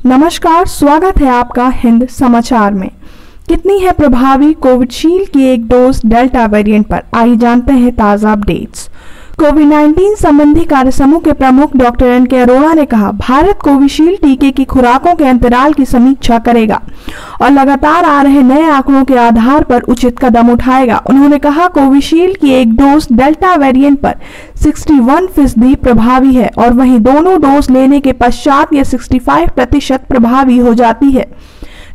नमस्कार, स्वागत है आपका हिंद समाचार में। कितनी है प्रभावी कोविशील्ड की एक डोज डेल्टा वेरिएंट पर, आइए जानते हैं ताजा अपडेट्स। कोविड-19 संबंधी कार्य समूह के प्रमुख डॉक्टर एन.के. अरोड़ा ने कहा, भारत कोविशील्ड टीके की खुराकों के अंतराल की समीक्षा करेगा और लगातार आ रहे नए आंकड़ों के आधार पर उचित कदम उठाएगा। उन्होंने कहा, कोविशील्ड की एक डोज डेल्टा वेरिएंट पर 61% प्रभावी है और वहीं दोनों डोज लेने के पश्चात यह 65% प्रभावी हो जाती है।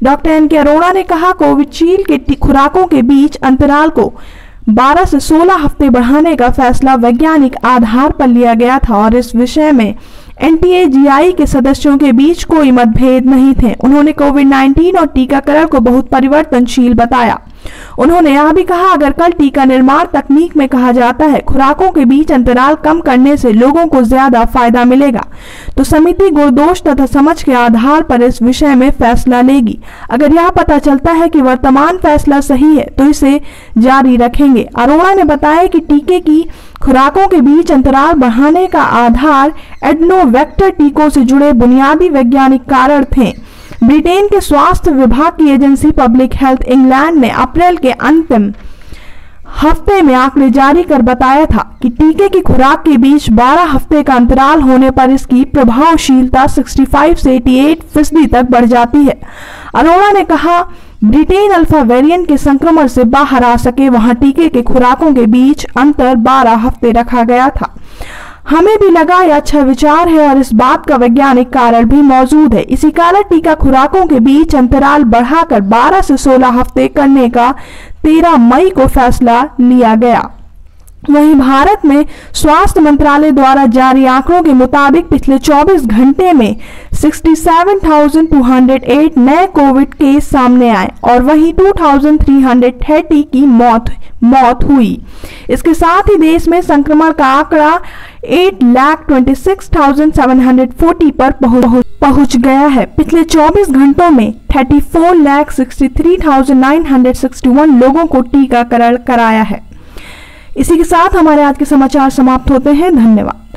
Doctor NK. अरोड़ा ने कहा, कोविशील्ड के खुराकों के बीच अंतराल को 12 से 16 हफ्ते बढ़ाने का फैसला वैज्ञानिक आधार पर लिया गया था और इस विषय में NTAGI के सदस्यों के बीच कोई मतभेद नहीं थे। उन्होंने कोविड-19 और टीकाकरण को बहुत परिवर्तनशील बताया। उन्होंने यह भी कहा, अगर कल टीका निर्माण तकनीक में कहा जाता है खुराकों के बीच अंतराल कम करने से लोगों को ज्यादा फायदा मिलेगा, तो समिति गुणदोष तथा समझ के आधार पर इस विषय में फैसला लेगी। अगर यह पता चलता है कि वर्तमान फैसला सही है तो इसे जारी रखेंगे। अरोड़ा ने बताया कि टीके की खुराकों के बीच अंतराल बढ़ाने का आधार एडनोवेक्टर टीकों से जुड़े बुनियादी वैज्ञानिक कारण थे। ब्रिटेन के स्वास्थ्य विभाग की एजेंसी पब्लिक हेल्थ इंग्लैंड ने अप्रैल के अंतिम हफ्ते में आंकड़े जारी कर बताया था कि टीके की खुराक के बीच 12 हफ्ते का अंतराल होने पर इसकी प्रभावशीलता 65 से 88% तक बढ़ जाती है। अरोड़ा ने कहा, ब्रिटेन अल्फा वेरिएंट के संक्रमण से बाहर आ सके वहां टीके के खुराकों के बीच अंतर 12 हफ्ते रखा गया था। हमें भी लगा यह अच्छा विचार है और इस बात का वैज्ञानिक कारण भी मौजूद है। इसी कारण टीका खुराकों के बीच अंतराल बढ़ाकर 12 से 16 हफ्ते करने का 13 मई को फैसला लिया गया। वहीं भारत में स्वास्थ्य मंत्रालय द्वारा जारी आंकड़ों के मुताबिक पिछले 24 घंटे में 67,208 नए कोविड केस सामने आए और वहीं 2,330 की मौत हुई। इसके साथ ही देश में संक्रमण का आंकड़ा 8,26,740 पर पहुंच गया है। पिछले 24 घंटों में 34,63,961 लोगों को टीकाकरण कराया है। इसी के साथ हमारे आज के समाचार समाप्त होते हैं। धन्यवाद।